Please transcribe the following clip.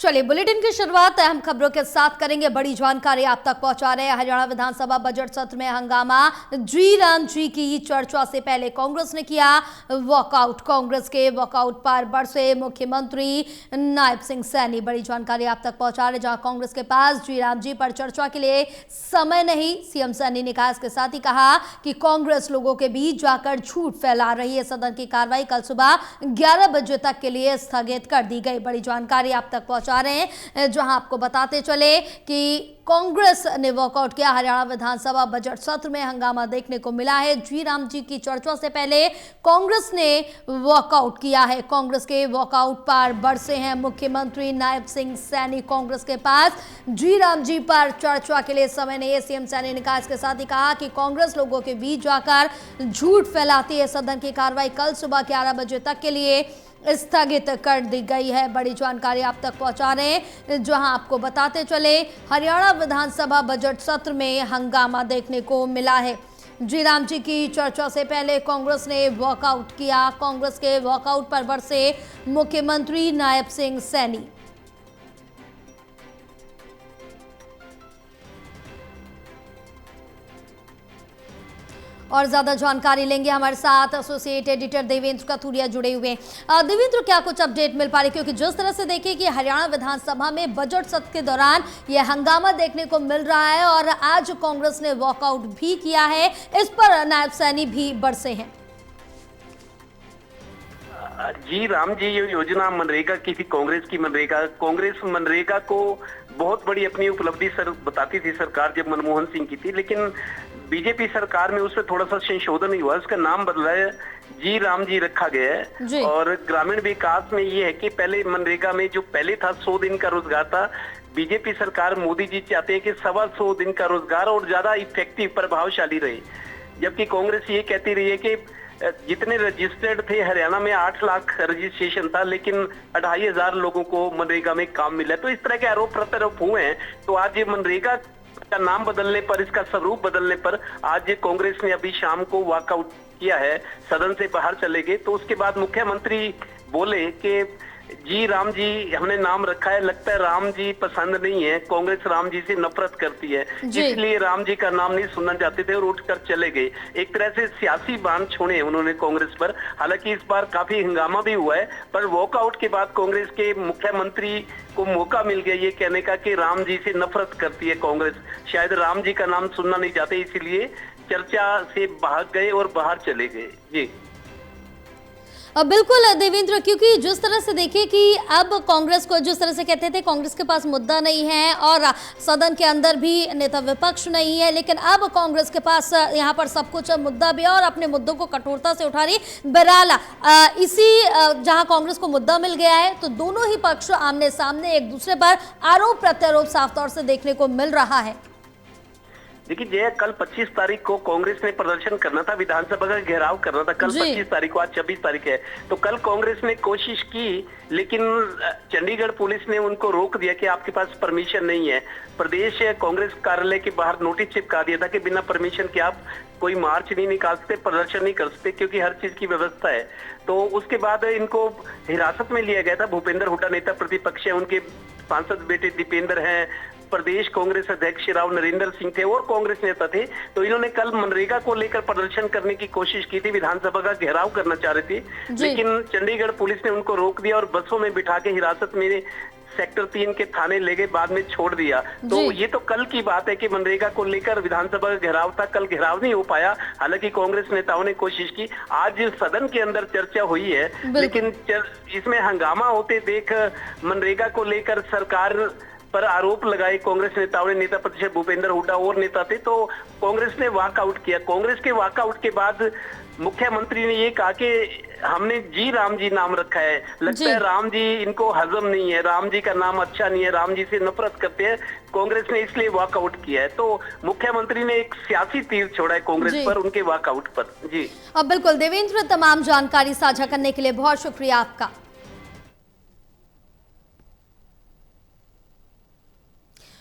चलिए बुलेटिन की शुरुआत अहम खबरों के साथ करेंगे। बड़ी जानकारी आप तक पहुंचा रहे हैं। हरियाणा विधानसभा बजट सत्र में हंगामा। जी राम जी की चर्चा से पहले कांग्रेस ने किया वॉकआउट। कांग्रेस के वॉकआउट पर बरसे मुख्यमंत्री नायब सिंह सैनी। बड़ी जानकारी आप तक पहुंचा रहे, जहां कांग्रेस के पास जी राम जी पर चर्चा के लिए समय नहीं, सीएम सैनी ने कहा। इसके साथ ही कहा कि कांग्रेस लोगों के बीच जाकर झूठ फैला रही है। सदन की कार्रवाई कल सुबह 11 बजे तक के लिए स्थगित कर दी गई। बड़ी जानकारी आप तक पहुंचा रहे हैं, जहां आपको बताते चले कि कांग्रेस ने वॉकआउट किया। हरियाणा विधानसभा बजट सत्र में हंगामा देखने को मिला है। जी राम जी की चर्चा से पहले कांग्रेस ने वॉकआउट किया है। कांग्रेस के वॉकआउट पर बरसे हैं मुख्यमंत्री नायब सिंह सैनी। कांग्रेस के पास जी राम जी पर चर्चा के लिए समय नहीं है, सीएम सैनी ने कहा। इसके साथ ही कहा कि कांग्रेस लोगों के बीच जाकर झूठ फैलाती है। सदन की कार्रवाई कल सुबह 11 बजे तक के लिए स्थगित कर दी गई है। बड़ी जानकारी आप तक पहुंचा रहे हैं, जहां आपको बताते चले हरियाणा विधानसभा बजट सत्र में हंगामा देखने को मिला है। जी राम जी की चर्चा से पहले कांग्रेस ने वॉकआउट किया। कांग्रेस के वॉकआउट पर बरसे मुख्यमंत्री नायब सिंह सैनी। और ज्यादा जानकारी लेंगे, हमारे साथ एसोसिएट एडिटर देवेंद्र कथुरिया जुड़े हुए हैं। देवेंद्र, क्या कुछ अपडेट मिल पा रही, क्योंकि जिस तरह से देखिए कि हरियाणा विधानसभा में बजट सत्र के दौरान यह हंगामा देखने को मिल रहा है और आज कांग्रेस ने वॉकआउट भी किया है, इस पर नायब सैनी भी बरसे हैं। जी राम जी ये योजना मनरेगा की थी, कांग्रेस की मनरेगा। कांग्रेस मनरेगा को बहुत बड़ी अपनी उपलब्धि सर बताती थी सरकार जब मनमोहन सिंह की थी, लेकिन बीजेपी सरकार में उसमें थोड़ा सा संशोधन हुआ, उसका नाम बदला है, जी राम जी रखा गया है। और ग्रामीण विकास में ये है कि पहले मनरेगा में जो पहले था 100 दिन का रोजगार था, बीजेपी सरकार मोदी जी चाहते हैं कि 125 दिन का रोजगार और ज्यादा इफेक्टिव प्रभावशाली रहे, जबकि कांग्रेस ये कहती रही है कि जितने रजिस्टर्ड थे हरियाणा में 8 लाख रजिस्ट्रेशन था, लेकिन 2500 लोगों को मनरेगा में काम मिला। तो इस तरह के आरोप प्रत्यारोप हुए हैं। तो आज ये मनरेगा का नाम बदलने पर, इसका स्वरूप बदलने पर आज कांग्रेस ने अभी शाम को वॉकआउट किया है, सदन से बाहर चले गए। तो उसके बाद मुख्यमंत्री बोले कि जी राम जी हमने नाम रखा है, लगता है राम जी पसंद नहीं है, कांग्रेस राम जी से नफरत करती है, इसलिए राम जी का नाम नहीं सुनना चाहते थे और उठकर चले गए। एक तरह से सियासी बांध छोड़े उन्होंने कांग्रेस पर। हालांकि इस बार काफी हंगामा भी हुआ है, पर वॉकआउट के बाद कांग्रेस के मुख्यमंत्री को मौका मिल गया ये कहने का कि राम जी से नफरत करती है कांग्रेस, शायद राम जी का नाम सुनना नहीं चाहते, इसीलिए चर्चा से भाग गए और बाहर चले गए। जी बिल्कुल देवेंद्र, क्योंकि जिस तरह से देखिए कि अब कांग्रेस को, जिस तरह से कहते थे कांग्रेस के पास मुद्दा नहीं है और सदन के अंदर भी नेता विपक्ष नहीं है, लेकिन अब कांग्रेस के पास यहाँ पर सब कुछ मुद्दा भी है और अपने मुद्दों को कठोरता से उठा रही। बहरहाल इसी जहाँ कांग्रेस को मुद्दा मिल गया है तो दोनों ही पक्ष आमने सामने एक दूसरे पर आरोप प्रत्यारोप साफ तौर से देखने को मिल रहा है। देखिए जय, कल 25 तारीख को कांग्रेस ने प्रदर्शन करना था, विधानसभा का घेराव करना था कल 25 तारीख को, आज 26 तारीख है। तो कल कांग्रेस ने कोशिश की, लेकिन चंडीगढ़ पुलिस ने उनको रोक दिया कि आपके पास परमिशन नहीं है। प्रदेश कांग्रेस कार्यालय के बाहर नोटिस चिपका दिया था कि बिना परमिशन के आप कोई मार्च नहीं निकाल सकते, प्रदर्शन नहीं कर सकते, क्योंकि हर चीज की व्यवस्था है। तो उसके बाद इनको हिरासत में लिया गया था। भूपेंद्र हुड्डा नेता प्रतिपक्ष है, उनके सांसद बेटे दीपेंद्र हैं, प्रदेश कांग्रेस अध्यक्ष राव नरेंद्र सिंह थे और कांग्रेस नेता थे। तो इन्होंने कल मनरेगा को लेकर प्रदर्शन करने की कोशिश की थी, विधानसभा का घेराव करना चाह रहे थे, लेकिन चंडीगढ़ पुलिस ने उनको रोक दिया और बसों में बिठा के हिरासत में सेक्टर 3 के थाने ले गए, बाद में छोड़ दिया। तो ये तो कल की बात है कि मनरेगा को लेकर विधानसभा का घेराव था, कल घेराव नहीं हो पाया। हालांकि कांग्रेस नेताओं ने कोशिश की, आज सदन के अंदर चर्चा हुई है, लेकिन इसमें हंगामा होते देख मनरेगा को लेकर सरकार पर आरोप लगाए कांग्रेस नेताओं ने। नेता प्रतिपक्ष भूपेंद्र हुड्डा और नेता थे, तो कांग्रेस ने वॉकआउट किया। कांग्रेस के वॉकआउट के बाद मुख्यमंत्री ने ये कहा कि हमने जी राम जी नाम रखा है, लगता है राम जी इनको हजम नहीं है, राम जी का नाम अच्छा नहीं है, राम जी से नफरत करते हैं, कांग्रेस ने इसलिए वॉकआउट किया है। तो मुख्यमंत्री ने एक सियासी तीर छोड़ा है कांग्रेस पर, उनके वॉकआउट पर। जी अब बिल्कुल देवेंद्र, तमाम जानकारी साझा करने के लिए बहुत शुक्रिया आपका।